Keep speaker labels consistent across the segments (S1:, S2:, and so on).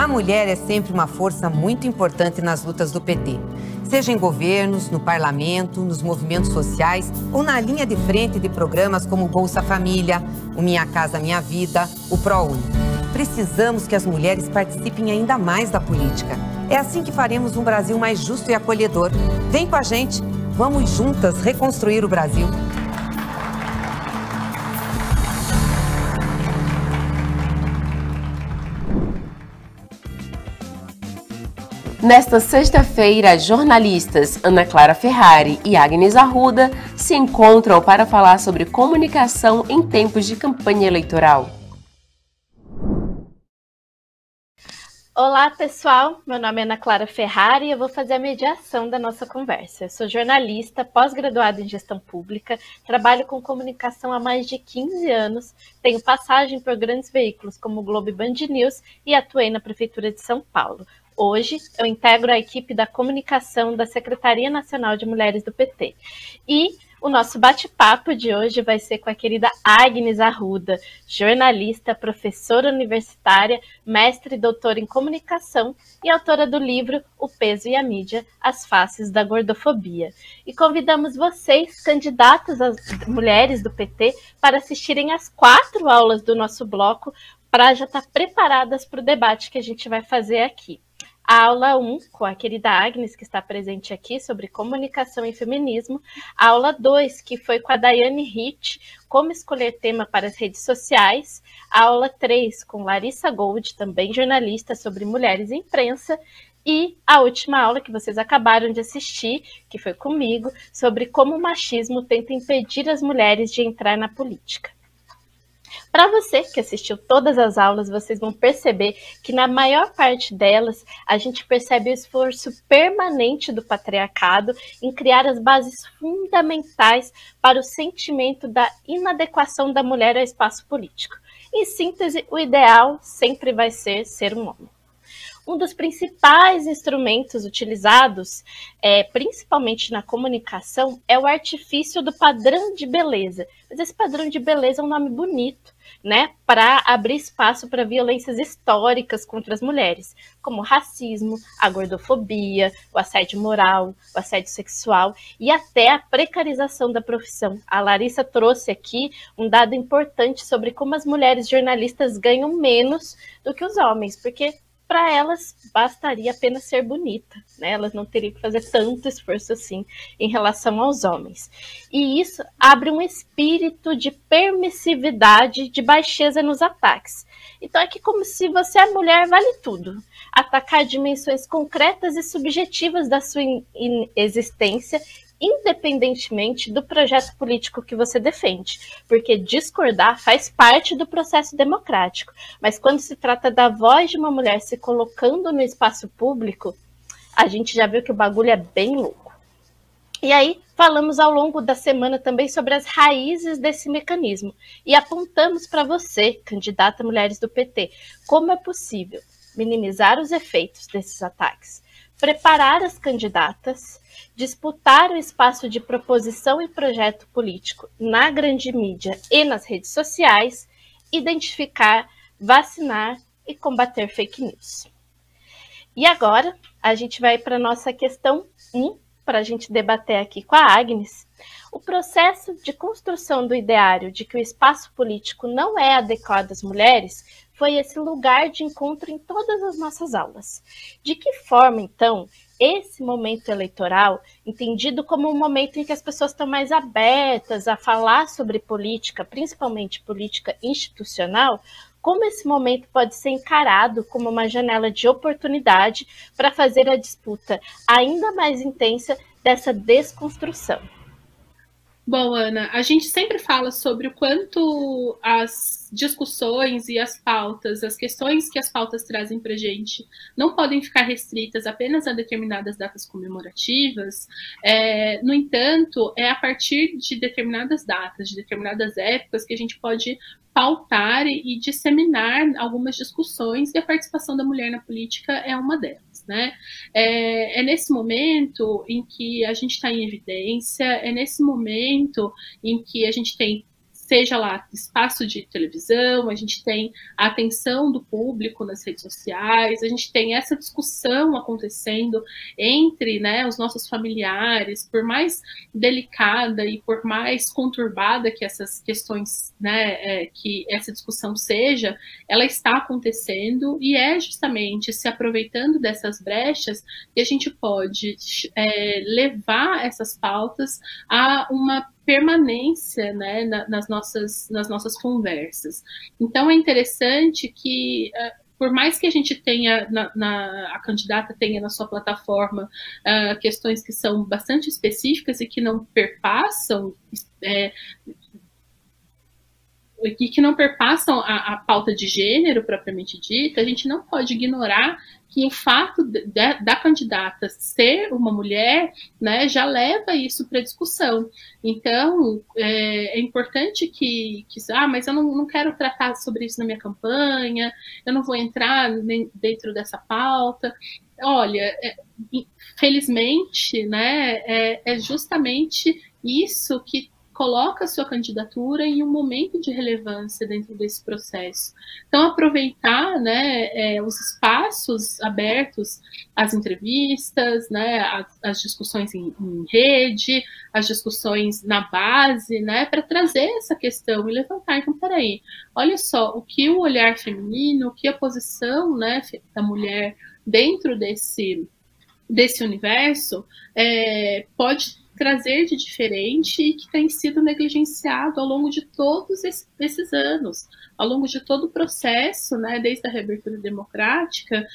S1: A mulher é sempre uma força muito importante nas lutas do PT. Seja em governos, no parlamento, nos movimentos sociais ou na linha de frente de programas como o Bolsa Família, o Minha Casa Minha Vida, o ProUni. Precisamos que as mulheres participem ainda mais da política. É assim que faremos um Brasil mais justo e acolhedor. Vem com a gente, vamos juntas reconstruir o Brasil.
S2: Nesta sexta-feira, jornalistas Ana Clara Ferrari e Agnes Arruda se encontram para falar sobre comunicação em tempos de campanha eleitoral.
S3: Olá, pessoal. Meu nome é Ana Clara Ferrari e eu vou fazer a mediação da nossa conversa. Eu sou jornalista, pós-graduada em gestão pública, trabalho com comunicação há mais de 15 anos, tenho passagem por grandes veículos como o Globo e Band News e atuei na Prefeitura de São Paulo. Hoje, eu integro a equipe da comunicação da Secretaria Nacional de Mulheres do PT. E o nosso bate-papo de hoje vai ser com a querida Agnes Arruda, jornalista, professora universitária, mestre e doutora em comunicação e autora do livro O Peso e a Mídia, As Faces da Gordofobia. E convidamos vocês, candidatas às mulheres do PT, para assistirem às 4 aulas do nosso bloco, para já estar preparadas para o debate que a gente vai fazer aqui. A aula 1, com a querida Agnes, que está presente aqui, sobre comunicação e feminismo. A aula 2, que foi com a Daiane Hitch, como escolher tema para as redes sociais. A aula 3, com Larissa Gold, também jornalista, sobre mulheres em imprensa. E a última aula, que vocês acabaram de assistir, que foi comigo, sobre como o machismo tenta impedir as mulheres de entrar na política. Para você que assistiu todas as aulas, vocês vão perceber que na maior parte delas, a gente percebe o esforço permanente do patriarcado em criar as bases fundamentais para o sentimento da inadequação da mulher ao espaço político. Em síntese, o ideal sempre vai ser um homem. Um dos principais instrumentos utilizados, principalmente na comunicação, é o artifício do padrão de beleza. Mas esse padrão de beleza é um nome bonito, né, para abrir espaço para violências históricas contra as mulheres, como o racismo, a gordofobia, o assédio moral, o assédio sexual e até a precarização da profissão. A Larissa trouxe aqui um dado importante sobre como as mulheres jornalistas ganham menos do que os homens, porque para elas bastaria apenas ser bonita, né? Elas não teriam que fazer tanto esforço assim em relação aos homens. E isso abre um espírito de permissividade, de baixeza nos ataques. Então é que como se você é mulher, vale tudo. Atacar dimensões concretas e subjetivas da sua existência, independentemente do projeto político que você defende, porque discordar faz parte do processo democrático, mas quando se trata da voz de uma mulher se colocando no espaço público, a gente já viu que o bagulho é bem louco. E aí, falamos ao longo da semana também sobre as raízes desse mecanismo, e apontamos para você, candidata Mulheres do PT, como é possível minimizar os efeitos desses ataques, preparar as candidatas, disputar o espaço de proposição e projeto político na grande mídia e nas redes sociais, identificar, vacinar e combater fake news. E agora, a gente vai para a nossa questão 1, para a gente debater aqui com a Agnes. O processo de construção do ideário de que o espaço político não é adequado às mulheres foi esse lugar de encontro em todas as nossas aulas. De que forma, então, esse momento eleitoral, entendido como um momento em que as pessoas estão mais abertas a falar sobre política, principalmente política institucional, como esse momento pode ser encarado como uma janela de oportunidade para fazer a disputa ainda mais intensa dessa desconstrução?
S4: Bom, Ana, a gente sempre fala sobre o quanto as discussões e as pautas, as questões que as pautas trazem para a gente, não podem ficar restritas apenas a determinadas datas comemorativas. No entanto, é a partir de determinadas datas, de determinadas épocas, que a gente pode pautar e disseminar algumas discussões, e a participação da mulher na política é uma delas, né? É nesse momento em que a gente está em evidência, é nesse momento em que a gente tem seja lá espaço de televisão, a gente tem a atenção do público nas redes sociais, a gente tem essa discussão acontecendo entre, né, os nossos familiares, por mais delicada e por mais conturbada que essas questões, né, que essa discussão seja, ela está acontecendo e é justamente se aproveitando dessas brechas que a gente pode levar essas pautas a uma permanência, né, nas nossas conversas. Então é interessante que por mais que a gente tenha, a candidata tenha na sua plataforma questões que são bastante específicas e que não perpassam a pauta de gênero propriamente dita, a gente não pode ignorar que o fato da candidata ser uma mulher, né, já leva isso para discussão. Então, é importante que mas eu não quero tratar sobre isso na minha campanha, eu não vou entrar dentro dessa pauta. Olha, felizmente, né, é justamente isso que coloca a sua candidatura em um momento de relevância dentro desse processo. Então, aproveitar, né, os espaços abertos, as entrevistas, né, as discussões em rede, as discussões na base, né, para trazer essa questão e levantar. Então, peraí, olha só, o que o olhar feminino, o que a posição, né, da mulher dentro desse universo pode trazer de diferente e que tem sido negligenciado ao longo de todos esses anos, ao longo de todo o processo, né, desde a reabertura democrática,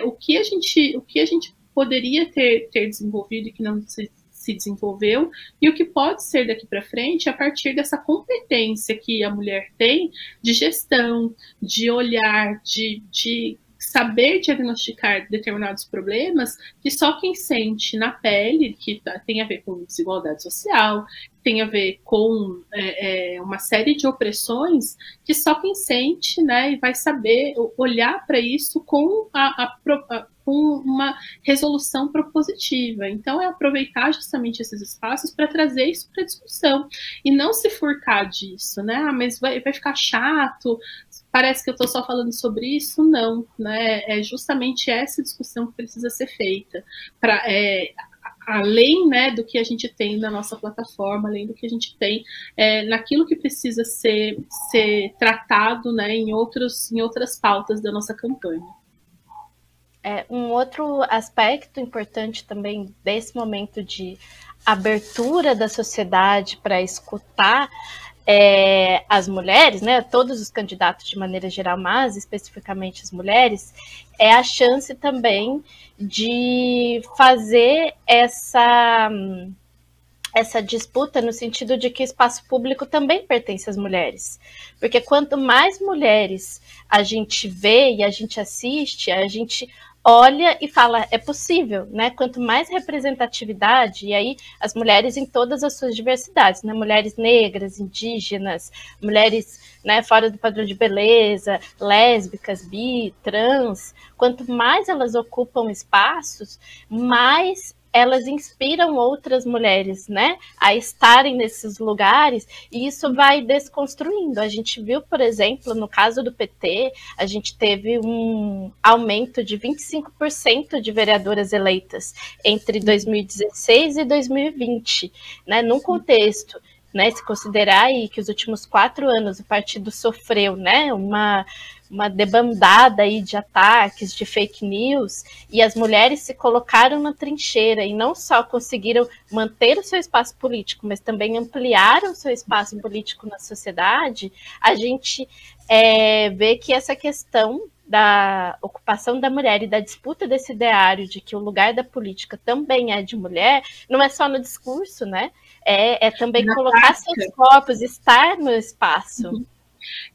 S4: o que a gente poderia ter desenvolvido e que não se desenvolveu, e o que pode ser daqui para frente a partir dessa competência que a mulher tem de gestão, de olhar, de saber diagnosticar determinados problemas que só quem sente na pele, que tem a ver com desigualdade social, tem a ver com uma série de opressões, que só quem sente, né, e vai saber olhar para isso com com uma resolução propositiva. Então, é aproveitar justamente esses espaços para trazer isso para discussão e não se furtar disso, né? Mas vai ficar chato, parece que eu estou só falando sobre isso. Não, né? É justamente essa discussão que precisa ser feita, além, né, do que a gente tem na nossa plataforma, além do que a gente tem naquilo que precisa ser tratado, né, em outras pautas da nossa campanha.
S3: Um outro aspecto importante também desse momento de abertura da sociedade para escutar as mulheres, né, todos os candidatos de maneira geral, mas especificamente as mulheres, é a chance também de fazer essa disputa no sentido de que o espaço público também pertence às mulheres. Porque quanto mais mulheres a gente vê e a gente assiste, a gente olha e fala, é possível, né? Quanto mais representatividade, e aí as mulheres em todas as suas diversidades, né? Mulheres negras, indígenas, mulheres, né, fora do padrão de beleza, lésbicas, bi, trans, quanto mais elas ocupam espaços, mais elas inspiram outras mulheres, né, a estarem nesses lugares, e isso vai desconstruindo. A gente viu, por exemplo, no caso do PT, a gente teve um aumento de 25% de vereadoras eleitas entre 2016 e 2020, né, num contexto, né, se considerar aí que os últimos 4 anos o partido sofreu, né, uma debandada aí de ataques, de fake news, e as mulheres se colocaram na trincheira e não só conseguiram manter o seu espaço político, mas também ampliaram o seu espaço político na sociedade. A gente vê que essa questão da ocupação da mulher e da disputa desse ideário de que o lugar da política também é de mulher, não é só no discurso, né? É também na colocar prática. Seus corpos, estar no espaço.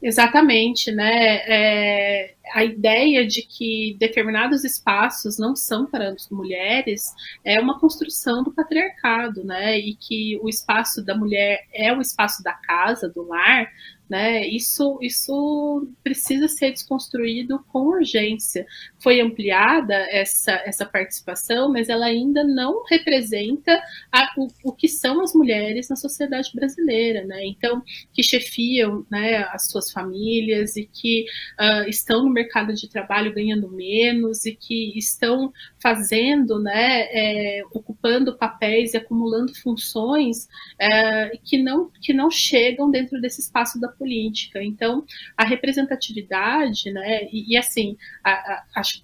S4: Exatamente, né? a ideia de que determinados espaços não são para as mulheres é uma construção do patriarcado, né? E que o espaço da mulher é o espaço da casa, do lar, né? Isso precisa ser desconstruído com urgência. Foi ampliada essa participação, mas ela ainda não representa o que são as mulheres na sociedade brasileira, né? Então, que chefiam, né, as suas famílias e que estão no mercado de trabalho ganhando menos e que estão fazendo, né, ocupando papéis e acumulando funções que não chegam dentro desse espaço da política. Então, a representatividade, né, e assim,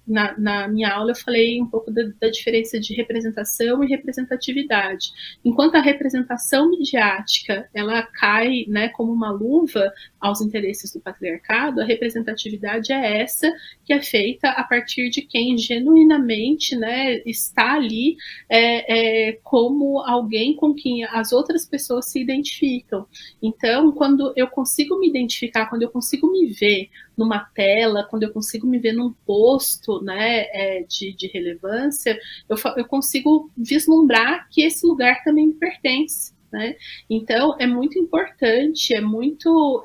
S4: na minha aula eu falei um pouco da diferença de representação e representatividade. Enquanto a representação midiática, ela cai, né, como uma luva aos interesses do patriarcado, a representatividade é essa que é feita a partir de quem genuinamente, né, está ali como alguém com quem as outras pessoas se identificam. Então, quando eu consigo me identificar, quando eu consigo me ver numa tela, quando eu consigo me ver num posto, né, de relevância, eu consigo vislumbrar que esse lugar também me pertence. Né? Então, é muito importante, é muito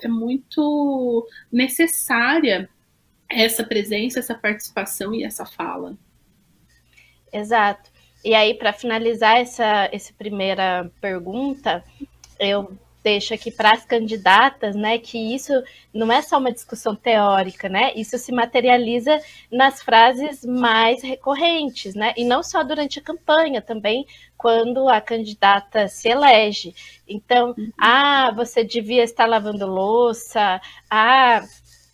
S4: necessária essa presença, essa participação e essa fala.
S3: Exato. E aí, para finalizar essa primeira pergunta, eu deixo aqui para as candidatas, né, que isso não é só uma discussão teórica, né? Isso se materializa nas frases mais recorrentes, né? E não só durante a campanha, também quando a candidata se elege. Então, você devia estar lavando louça,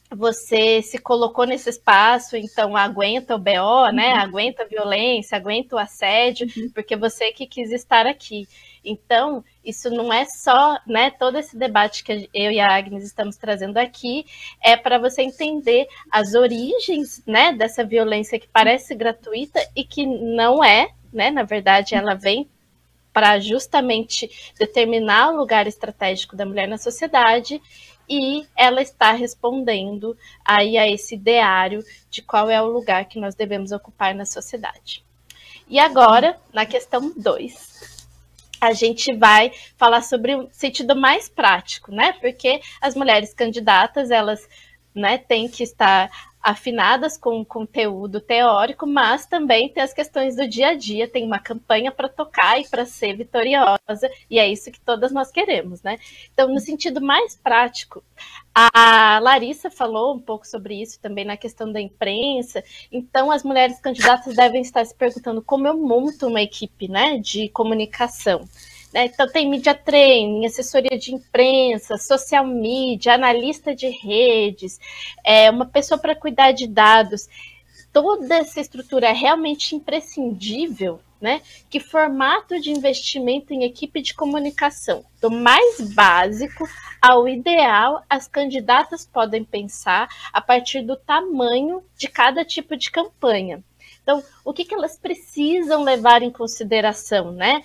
S3: você se colocou nesse espaço, então aguenta o BO, né? Aguenta a violência, aguenta o assédio, porque você que quis estar aqui. Então, isso não é só, né, todo esse debate que eu e a Agnes estamos trazendo aqui, é para você entender as origens, né, dessa violência que parece gratuita e que não é, né, na verdade ela vem para justamente determinar o lugar estratégico da mulher na sociedade, e ela está respondendo aí a esse ideário de qual é o lugar que nós devemos ocupar na sociedade. E agora, na questão 2, a gente vai falar sobre o sentido mais prático, né? Porque as mulheres candidatas, elas, né, têm que estar afinadas com o conteúdo teórico, mas também tem as questões do dia a dia, tem uma campanha para tocar e para ser vitoriosa, e é isso que todas nós queremos, né? Então, no sentido mais prático, a Larissa falou um pouco sobre isso também na questão da imprensa. Então, as mulheres candidatas devem estar se perguntando como eu monto uma equipe, né, de comunicação. Então, tem media training, assessoria de imprensa, social media, analista de redes, uma pessoa para cuidar de dados. Toda essa estrutura é realmente imprescindível, né? Que formato de investimento em equipe de comunicação? Do mais básico ao ideal, as candidatas podem pensar a partir do tamanho de cada tipo de campanha. Então, o que elas precisam levar em consideração, né?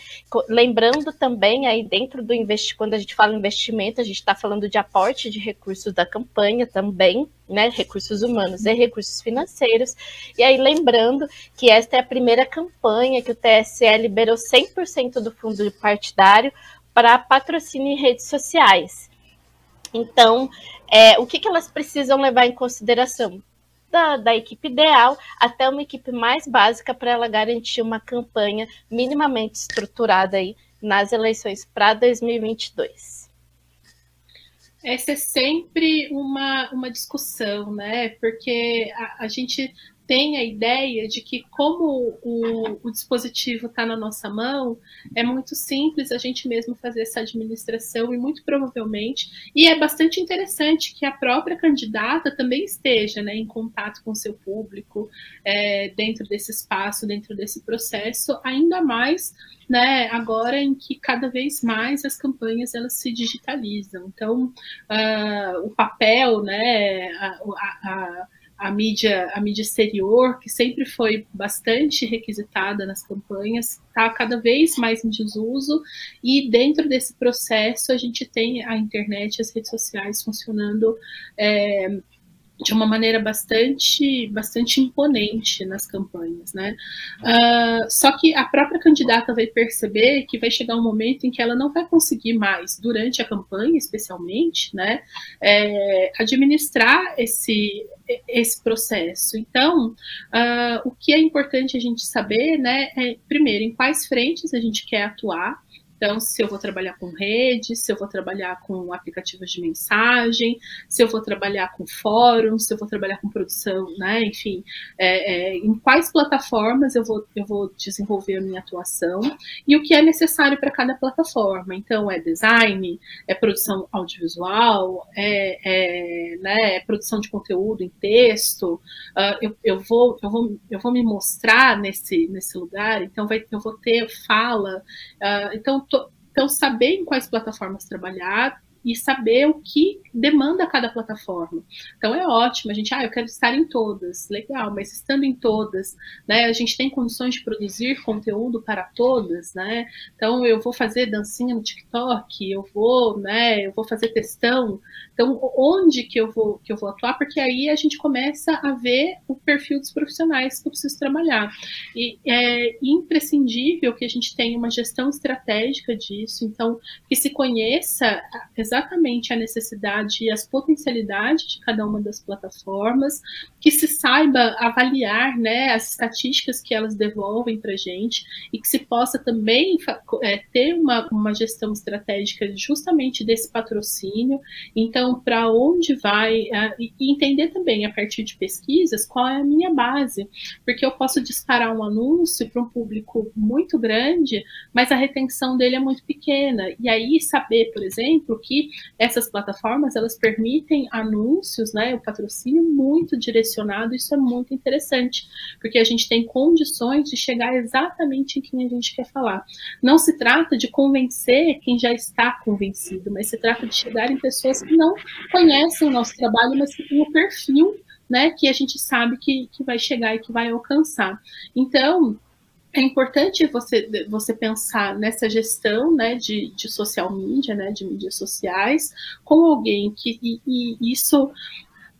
S3: Lembrando também, aí dentro do quando a gente fala em investimento, a gente está falando de aporte de recursos da campanha também, né? Recursos humanos e recursos financeiros. E aí lembrando que esta é a primeira campanha que o TSE liberou 100% do fundo partidário para patrocínio em redes sociais. Então, o que elas precisam levar em consideração? Da equipe ideal até uma equipe mais básica para ela garantir uma campanha minimamente estruturada aí nas eleições para 2022.
S4: Essa é sempre uma discussão, né? Porque a gente tem a ideia de que como o dispositivo está na nossa mão, é muito simples a gente mesmo fazer essa administração e muito provavelmente, e é bastante interessante que a própria candidata também esteja, né, em contato com o seu público, dentro desse espaço, dentro desse processo, ainda mais, né, agora em que cada vez mais as campanhas elas se digitalizam. Então, o papel, né, a mídia exterior, que sempre foi bastante requisitada nas campanhas, está cada vez mais em desuso, e dentro desse processo a gente tem a internet e as redes sociais funcionando de uma maneira bastante imponente nas campanhas, né? Só que a própria candidata vai perceber que vai chegar um momento em que ela não vai conseguir mais, durante a campanha especialmente, né, administrar esse processo. Então, o que é importante a gente saber, né, primeiro, em quais frentes a gente quer atuar. Então, se eu vou trabalhar com rede, se eu vou trabalhar com aplicativos de mensagem, se eu vou trabalhar com fóruns, se eu vou trabalhar com produção, né? Enfim, em quais plataformas eu vou desenvolver a minha atuação e o que é necessário para cada plataforma. Então, é design, é produção audiovisual, né, produção de conteúdo em texto. Eu vou me mostrar nesse lugar, então eu vou ter fala. Então, saber em quais plataformas trabalhar e saber o que demanda cada plataforma. Então, é ótimo, a gente, eu quero estar em todas, legal, mas estando em todas, né, a gente tem condições de produzir conteúdo para todas, né, então eu vou fazer dancinha no TikTok, eu vou fazer textão, então onde que eu vou atuar, porque aí a gente começa a ver o perfil dos profissionais que eu preciso trabalhar, e é imprescindível que a gente tenha uma gestão estratégica disso, então que se conheça exatamente a necessidade e as potencialidades de cada uma das plataformas, que se saiba avaliar, né, as estatísticas que elas devolvem para a gente e que se possa também ter uma gestão estratégica justamente desse patrocínio. Então, para onde vai, e entender também, a partir de pesquisas, qual é a minha base, porque eu posso disparar um anúncio para um público muito grande, mas a retenção dele é muito pequena, e aí saber, por exemplo, que essas plataformas, elas permitem anúncios, né, o patrocínio muito direcionado, isso é muito interessante, porque a gente tem condições de chegar exatamente em quem a gente quer falar. Não se trata de convencer quem já está convencido, mas se trata de chegar em pessoas que não conhecem o nosso trabalho, mas que têm o perfil, né, que a gente sabe que vai chegar e que vai alcançar. Então, é importante você pensar nessa gestão, né, de social media, né, de mídias sociais, com alguém que, e isso,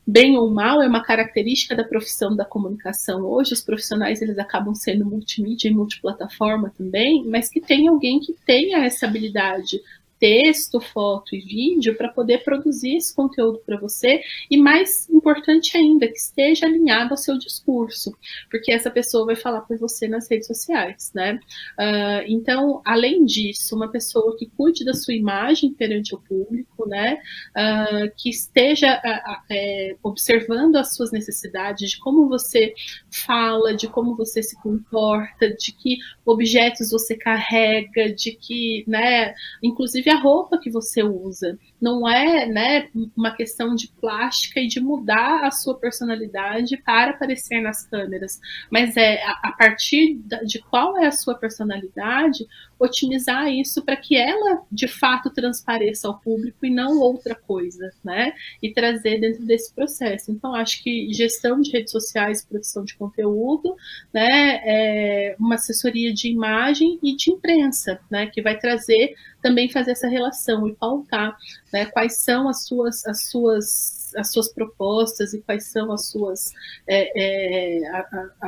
S4: bem ou mal, é uma característica da profissão da comunicação. Hoje, os profissionais, eles acabam sendo multimídia e multiplataforma também, mas que tem alguém que tenha essa habilidade, texto, foto e vídeo, para poder produzir esse conteúdo para você, e mais importante ainda, que esteja alinhado ao seu discurso, porque essa pessoa vai falar por você nas redes sociais, né? Então, além disso, uma pessoa que cuide da sua imagem perante o público, né? Que esteja observando as suas necessidades, de como você fala, de como você se comporta, de que objetos você carrega, de que, né, inclusive a roupa que você usa. Não é, né, uma questão de plástica e de mudar a sua personalidade para aparecer nas câmeras, mas é a partir de qual é a sua personalidade, otimizar isso para que ela, de fato, transpareça ao público e não outra coisa, né? E trazer dentro desse processo. Então, acho que gestão de redes sociais, produção de conteúdo, né, uma assessoria de imagem e de imprensa, né, que vai trazer, também fazer essa relação e pautar, né, quais são as suas propostas e quais são as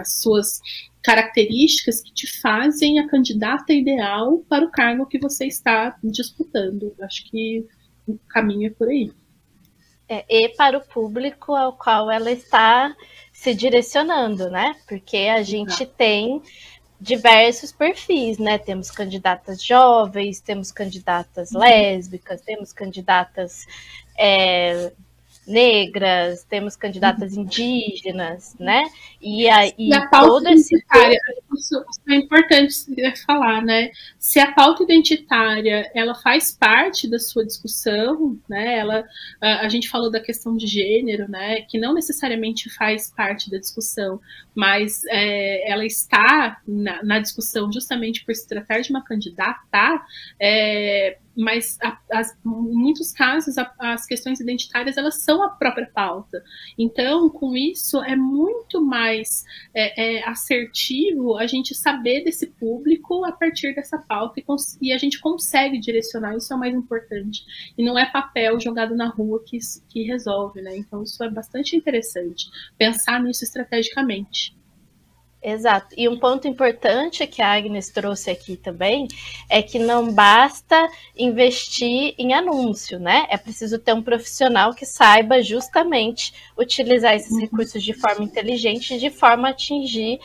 S4: suas características que te fazem a candidata ideal para o cargo que você está disputando. Acho que o caminho é por aí.
S3: E para o público ao qual ela está se direcionando, né? Porque a gente tem diversos perfis, né? Temos candidatas jovens, temos candidatas lésbicas, temos candidatas negras, temos candidatas indígenas, né? E
S4: a pauta identitária, isso é importante falar, né? Se a pauta identitária, ela faz parte da sua discussão, né? A gente falou da questão de gênero, né? Que não necessariamente faz parte da discussão, mas ela está na discussão justamente por se tratar de uma candidata, mas em muitos casos as questões identitárias elas são a própria pauta. Então, com isso, é muito mais assertivo a gente saber desse público a partir dessa pauta e a gente consegue direcionar, isso é o mais importante. E não é papel jogado na rua que resolve, né? Então, isso é bastante interessante, pensar nisso estrategicamente.
S3: Exato. E um ponto importante que a Agnes trouxe aqui também é que não basta investir em anúncio, né? É preciso ter um profissional que saiba justamente utilizar esses recursos de forma inteligente, de forma a atingir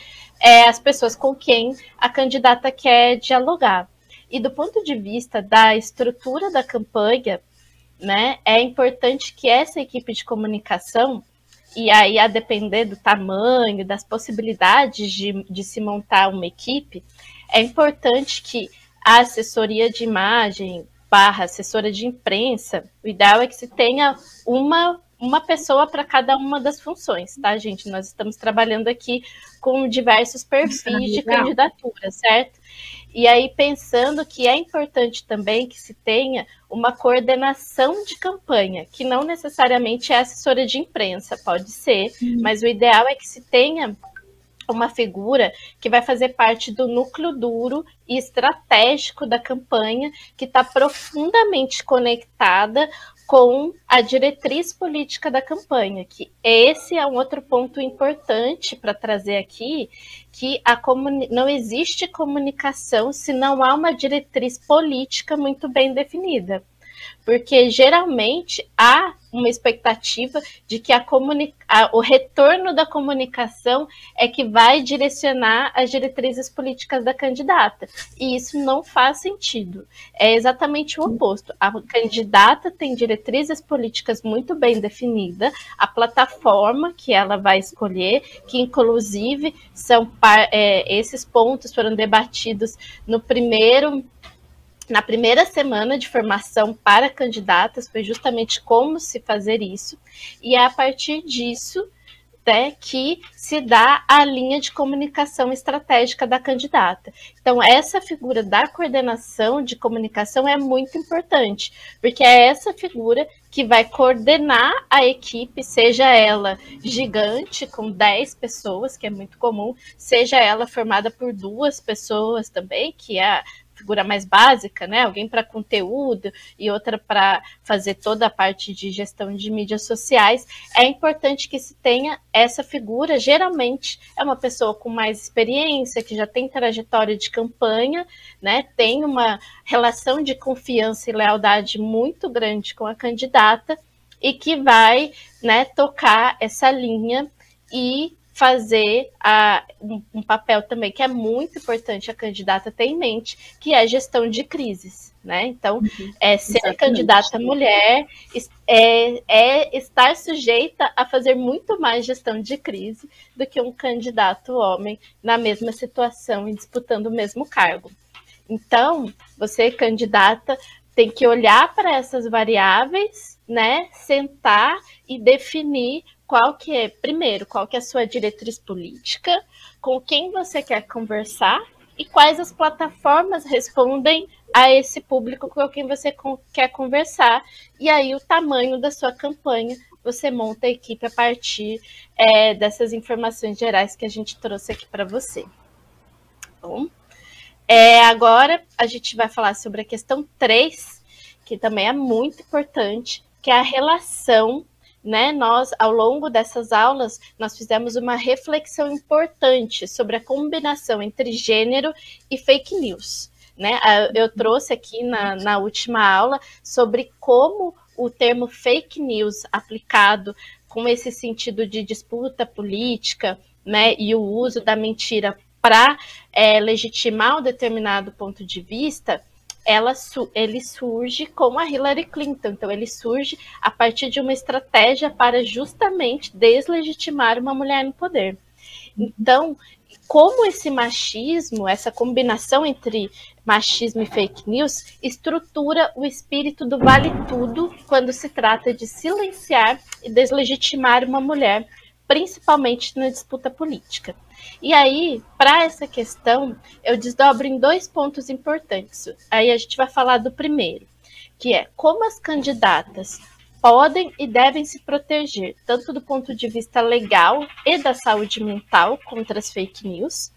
S3: as pessoas com quem a candidata quer dialogar. E do ponto de vista da estrutura da campanha, né, é importante que essa equipe de comunicação, e aí a depender do tamanho, das possibilidades de se montar uma equipe, é importante que a assessoria de imagem / assessora de imprensa, o ideal é que se tenha uma pessoa para cada uma das funções, tá, gente? Nós estamos trabalhando aqui com diversos perfis de candidatura, certo? E aí pensando que é importante também que se tenha uma coordenação de campanha, que não necessariamente é assessora de imprensa, pode ser, mas o ideal é que se tenha uma figura que vai fazer parte do núcleo duro e estratégico da campanha, que está profundamente conectada com a diretriz política da campanha, que esse é um outro ponto importante para trazer aqui, que não existe comunicação se não há uma diretriz política muito bem definida. Porque geralmente há uma expectativa de que o retorno da comunicação é que vai direcionar as diretrizes políticas da candidata. E isso não faz sentido. É exatamente o oposto. A candidata tem diretrizes políticas muito bem definidas, a plataforma que ela vai escolher, que inclusive esses pontos foram debatidos na primeira semana de formação para candidatas, foi justamente como se fazer isso, e é a partir disso, né, que se dá a linha de comunicação estratégica da candidata. Então, essa figura da coordenação de comunicação é muito importante, porque é essa figura que vai coordenar a equipe, seja ela gigante, com 10 pessoas, que é muito comum, seja ela formada por 2 pessoas também, que é a figura mais básica, né? Alguém para conteúdo e outra para fazer toda a parte de gestão de mídias sociais. É importante que se tenha essa figura. Geralmente é uma pessoa com mais experiência, que já tem trajetória de campanha, né? Tem uma relação de confiança e lealdade muito grande com a candidata e que vai, né, tocar essa linha e fazer um papel também que é muito importante a candidata ter em mente, que é a gestão de crises, né? Então, ser a candidata mulher estar sujeita a fazer muito mais gestão de crise do que um candidato homem na mesma situação e disputando o mesmo cargo. Então, você, candidata, tem que olhar para essas variáveis, né? Sentar e definir qual que é a sua diretriz política, com quem você quer conversar e quais as plataformas respondem a esse público com quem você quer conversar. E aí o tamanho da sua campanha, você monta a equipe a partir dessas informações gerais que a gente trouxe aqui para você. Bom, agora a gente vai falar sobre a questão 3, que também é muito importante, que é a relação, né? Nós, ao longo dessas aulas, nós fizemos uma reflexão importante sobre a combinação entre gênero e fake news, né? Eu trouxe aqui na última aula sobre como o termo fake news aplicado com esse sentido de disputa política, né, e o uso da mentira para legitimar um determinado ponto de vista, ele surge com a Hillary Clinton. Então, ele surge a partir de uma estratégia para justamente deslegitimar uma mulher no poder. Então, como esse machismo, essa combinação entre machismo e fake news, estrutura o espírito do vale tudo quando se trata de silenciar e deslegitimar uma mulher, principalmente na disputa política. E aí, para essa questão, eu desdobro em 2 pontos importantes. Aí a gente vai falar do primeiro, que é como as candidatas podem e devem se proteger, tanto do ponto de vista legal e da saúde mental contra as fake news.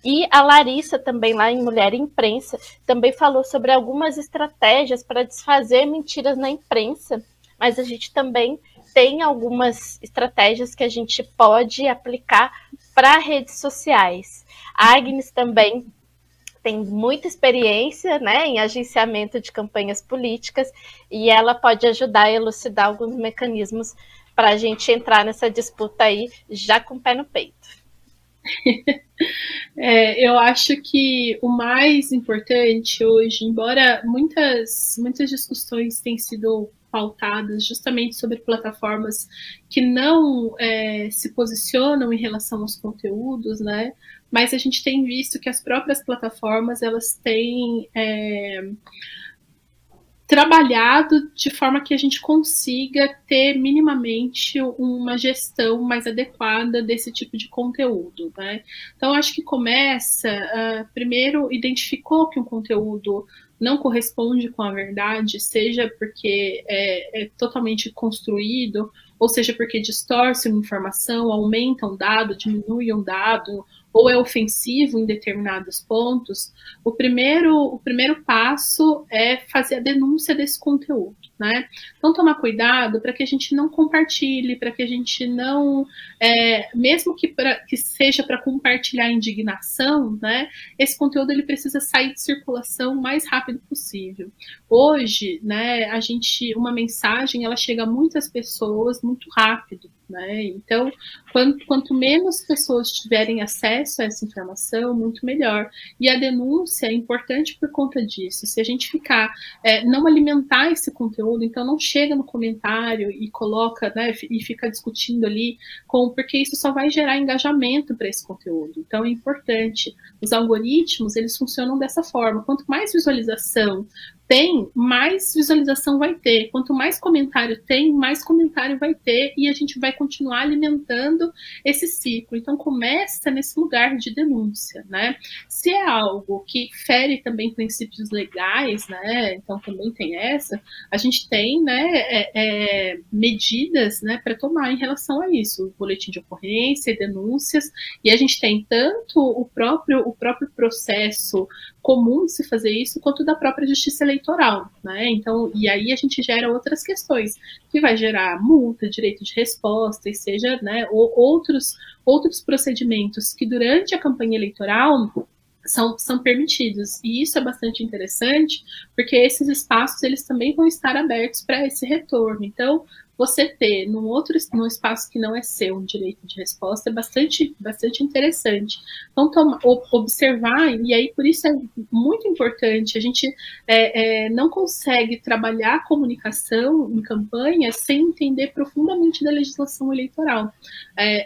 S3: E a Larissa, também lá em Mulher e Imprensa, também falou sobre algumas estratégias para desfazer mentiras na imprensa, mas a gente também tem algumas estratégias que a gente pode aplicar para redes sociais. A Agnes também tem muita experiência, né, em agenciamento de campanhas políticas, e ela pode ajudar a elucidar alguns mecanismos para a gente entrar nessa disputa aí já com o pé no peito.
S4: Eu acho que o mais importante hoje, embora muitas discussões tenham sido pautadas justamente sobre plataformas que não se posicionam em relação aos conteúdos, né? Mas a gente tem visto que as próprias plataformas elas têm trabalhado de forma que a gente consiga ter minimamente uma gestão mais adequada desse tipo de conteúdo, né? Então, acho que começa, primeiro, identificou que um conteúdo não corresponde com a verdade, seja porque é totalmente construído, ou seja porque distorce uma informação, aumenta um dado, diminui um dado, ou é ofensivo em determinados pontos, o primeiro passo é fazer a denúncia desse conteúdo, né? Então, tomar cuidado para que a gente não compartilhe, para que a gente não, mesmo que seja para compartilhar indignação, né? Esse conteúdo ele precisa sair de circulação o mais rápido possível. Hoje, né, uma mensagem ela chega a muitas pessoas muito rápido, né? Então, quanto menos pessoas tiverem acesso a essa informação, muito melhor. E a denúncia é importante por conta disso. Se a gente não alimentar esse conteúdo, então não chega no comentário e coloca, né, e fica discutindo ali, porque isso só vai gerar engajamento para esse conteúdo. Então é importante. Os algoritmos, eles funcionam dessa forma. Quanto mais visualização tem, mais visualização vai ter. Quanto mais comentário tem, mais comentário vai ter, e a gente vai continuar alimentando esse ciclo. Então começa nesse lugar de denúncia, né? Se é algo que fere também princípios legais, né? Então também tem a gente tem, né, medidas, né, para tomar em relação a isso, o boletim de ocorrência e denúncias, e a gente tem tanto o próprio processo comum de se fazer isso, quanto da própria justiça eleitoral, né? Então, e aí a gente gera outras questões, que vai gerar multa, direito de resposta, e seja, né, ou outros procedimentos que durante a campanha eleitoral são permitidos, e isso é bastante interessante, porque esses espaços eles também vão estar abertos para esse retorno. Então, você ter num espaço que não é seu um direito de resposta é bastante interessante. Então, observar, e aí por isso é muito importante, a gente não consegue trabalhar a comunicação em campanha sem entender profundamente da legislação eleitoral.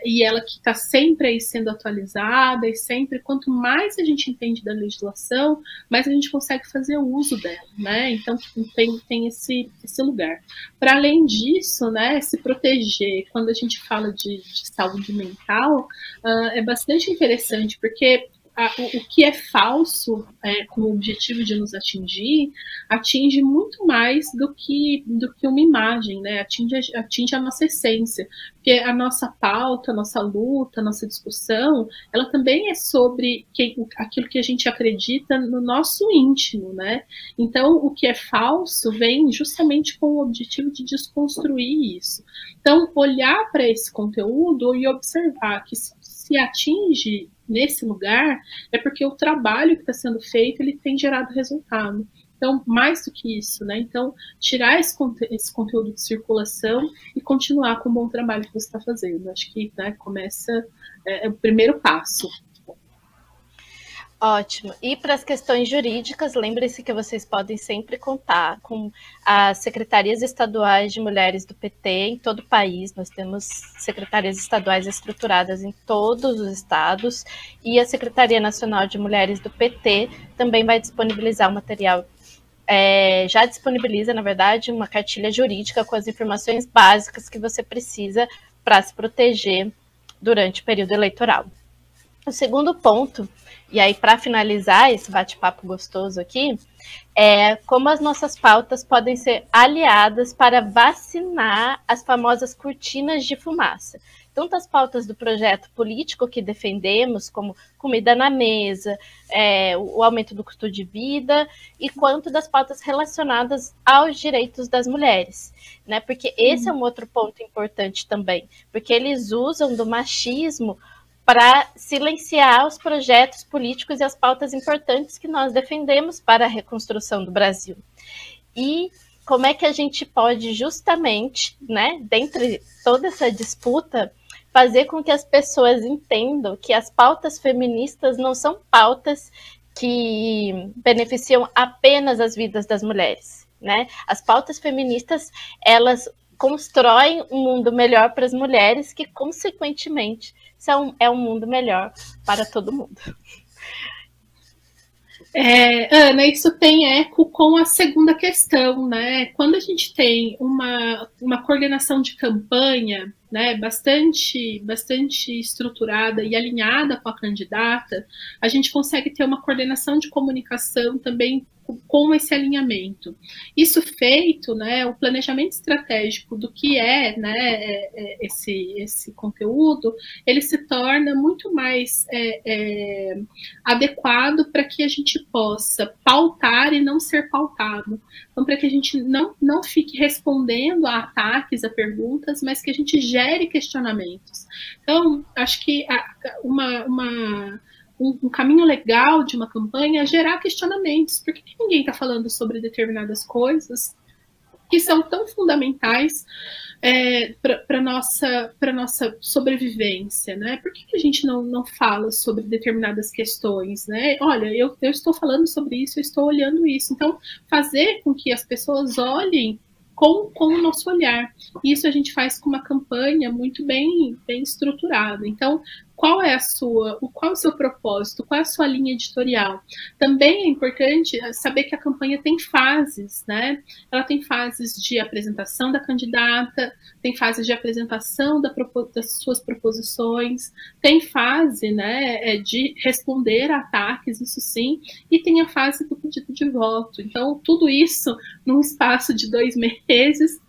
S4: E ela que está sempre aí sendo atualizada, e sempre, quanto mais a gente entende da legislação, mais a gente consegue fazer uso dela, né? Então, tem esse lugar. Para além disso, né, se proteger, quando a gente fala de saúde mental, é bastante interessante, porque o que é falso com o objetivo de nos atingir, atinge muito mais do que uma imagem, né? Atinge a nossa essência, porque a nossa pauta, a nossa luta, a nossa discussão, ela também é sobre aquilo que a gente acredita no nosso íntimo, né? Então, o que é falso vem justamente com o objetivo de desconstruir isso. Então, olhar para esse conteúdo e observar que se atinge nesse lugar, é porque o trabalho que está sendo feito, ele tem gerado resultado. Então, mais do que isso, né? Então, tirar esse conteúdo de circulação e continuar com o bom trabalho que você está fazendo. Acho que, né, começa, o primeiro passo.
S3: Ótimo. E para as questões jurídicas, lembrem-se que vocês podem sempre contar com as secretarias estaduais de mulheres do PT em todo o país. Nós temos secretarias estaduais estruturadas em todos os estados, e a Secretaria Nacional de Mulheres do PT também vai disponibilizar o material. Já disponibiliza, na verdade, uma cartilha jurídica com as informações básicas que você precisa para se proteger durante o período eleitoral. O segundo ponto, e aí para finalizar esse bate-papo gostoso aqui, como as nossas pautas podem ser aliadas para vacinar as famosas cortinas de fumaça. Tanto as pautas do projeto político que defendemos, como comida na mesa, o aumento do custo de vida, e quanto das pautas relacionadas aos direitos das mulheres, né? Porque esse é um outro ponto importante também, porque eles usam do machismo para silenciar os projetos políticos e as pautas importantes que nós defendemos para a reconstrução do Brasil. E como é que a gente pode justamente, né, dentre toda essa disputa, fazer com que as pessoas entendam que as pautas feministas não são pautas que beneficiam apenas as vidas das mulheres, né? As pautas feministas, elas constroem um mundo melhor para as mulheres, que, consequentemente, é um mundo melhor para todo mundo.
S4: Ana, isso tem eco com a segunda questão, né? Quando a gente tem uma coordenação de campanha, né, bastante estruturada e alinhada com a candidata, a gente consegue ter uma coordenação de comunicação também com esse alinhamento. Isso feito, né, o planejamento estratégico do que né, esse conteúdo, ele se torna muito mais adequado para que a gente possa pautar e não ser pautado. Então, para que a gente não fique respondendo a ataques, a perguntas, mas que a gente gere questionamentos. Então, acho que um caminho legal de uma campanha é gerar questionamentos. Por que ninguém está falando sobre determinadas coisas que são tão fundamentais para a nossa sobrevivência, né? Por que a gente não fala sobre determinadas questões, né? Olha, eu estou falando sobre isso, eu estou olhando isso. Então, fazer com que as pessoas olhem com o nosso olhar. Isso a gente faz com uma campanha muito bem estruturada. Então, qual é o seu propósito? Qual é a sua linha editorial? Também é importante saber que a campanha tem fases, né? Ela tem fases de apresentação da candidata, tem fases de apresentação das suas proposições, tem fase, né, de responder a ataques, isso sim, e tem a fase do pedido de voto. Então, tudo isso num espaço de 2 meses,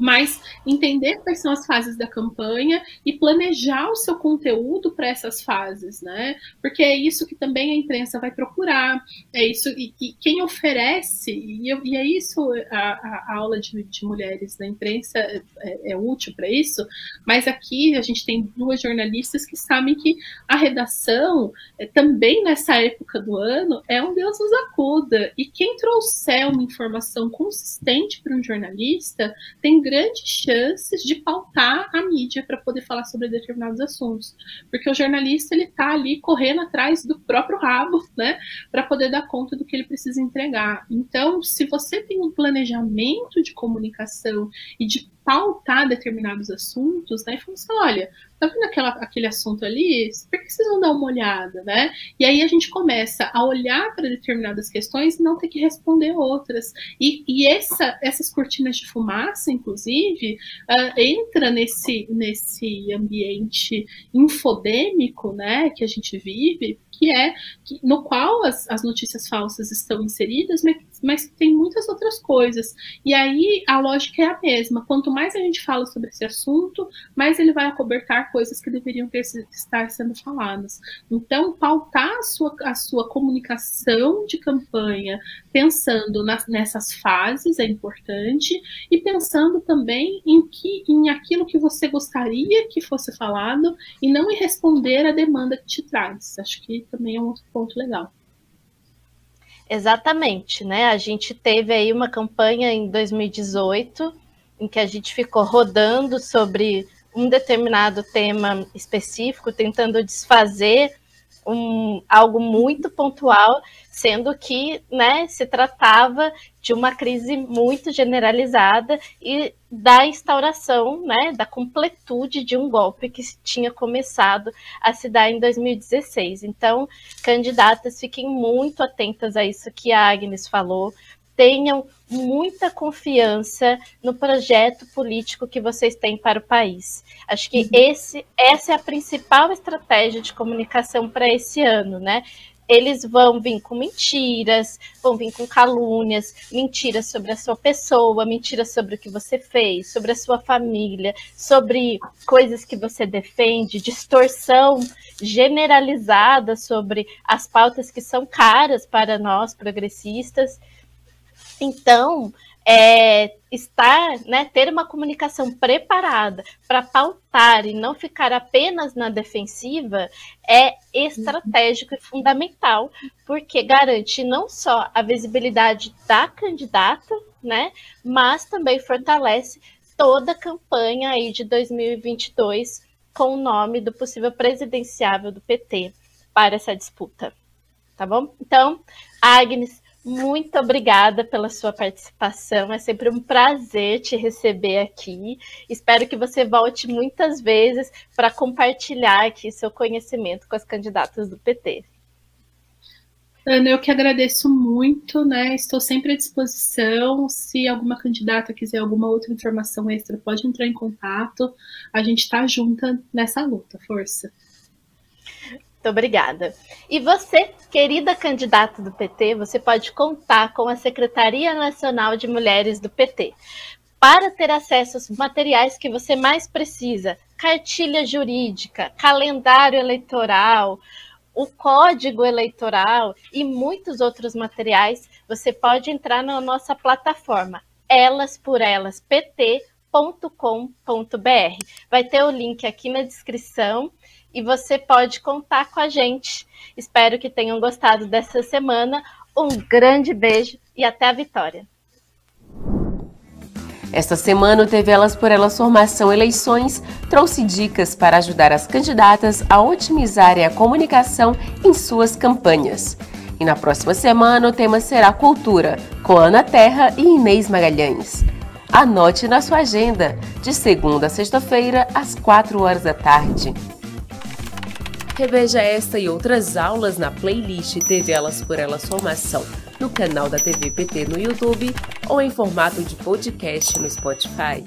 S4: mas entender quais são as fases da campanha e planejar o seu conteúdo para essas fases, né? Porque é isso que também a imprensa vai procurar, é isso, e quem oferece, e é isso, a aula de mulheres na imprensa é útil para isso, mas aqui a gente tem 2 jornalistas que sabem que a redação, também nessa época do ano, é um Deus nos acuda, e quem trouxer uma informação consistente para um jornalista tem grandes chances de pautar a mídia para poder falar sobre determinados assuntos, porque o jornalista ele está ali correndo atrás do próprio rabo, né, para poder dar conta do que ele precisa entregar. Então, se você tem um planejamento de comunicação e de pautar determinados assuntos, né, e falar assim, olha, tá vendo aquele assunto ali? Por que vocês não dão uma olhada, né? E aí a gente começa a olhar para determinadas questões e não ter que responder outras. E essas cortinas de fumaça, inclusive, entra nesse ambiente infodêmico, né, que a gente vive, no qual as notícias falsas estão inseridas, mas tem muitas outras coisas. E aí a lógica é a mesma. Quanto mais a gente fala sobre esse assunto, mais ele vai acobertar coisas que deveriam estar sendo faladas. Então, pautar a sua comunicação de campanha pensando nessas fases é importante, e pensando também em aquilo que você gostaria que fosse falado e não em responder a demanda que te traz. Acho que também é um outro ponto legal.
S3: Exatamente, né? A gente teve aí uma campanha em 2018 em que a gente ficou rodando sobre um determinado tema específico, tentando desfazer algo muito pontual, sendo que, né, se tratava de uma crise muito generalizada e da instauração, né, da completude de um golpe que tinha começado a se dar em 2016. Então, candidatas, fiquem muito atentas a isso que a Agnes falou, tenham muita confiança no projeto político que vocês têm para o país. Acho que essa é a principal estratégia de comunicação para esse ano, né? eles vão vir com mentiras, vão vir com calúnias, mentiras sobre a sua pessoa, mentiras sobre o que você fez, sobre a sua família, sobre coisas que você defende, distorção generalizada sobre as pautas que são caras para nós, progressistas. Então, ter uma comunicação preparada para pautar e não ficar apenas na defensiva é estratégico e fundamental, porque garante não só a visibilidade da candidata, né, mas também fortalece toda a campanha aí de 2022 com o nome do possível presidenciável do PT para essa disputa. Tá bom? Então, Agnes, muito obrigada pela sua participação, é sempre um prazer te receber aqui. Espero que você volte muitas vezes para compartilhar aqui seu conhecimento com as candidatas do PT.
S4: Ana, eu que agradeço muito, né? Estou sempre à disposição. Se alguma candidata quiser alguma outra informação extra, pode entrar em contato. A gente está junta nessa luta. Força!
S3: Muito obrigada. E você, querida candidata do PT, você pode contar com a Secretaria Nacional de Mulheres do PT para ter acesso aos materiais que você mais precisa: cartilha jurídica, calendário eleitoral, o código eleitoral e muitos outros materiais. Você pode entrar na nossa plataforma elasporelaspt.com.br. Vai ter o link aqui na descrição. E você pode contar com a gente. Espero que tenham gostado dessa semana. Um grande beijo e até a vitória.
S2: Esta semana o TV Elas por Elas Formação Eleições trouxe dicas para ajudar as candidatas a otimizarem a comunicação em suas campanhas. E na próxima semana o tema será Cultura, com Ana Terra e Inês Magalhães. Anote na sua agenda, de segunda a sexta-feira, às 4 da tarde. Reveja esta e outras aulas na playlist TV Elas por Elas Formação, no canal da TV PT no YouTube ou em formato de podcast no Spotify.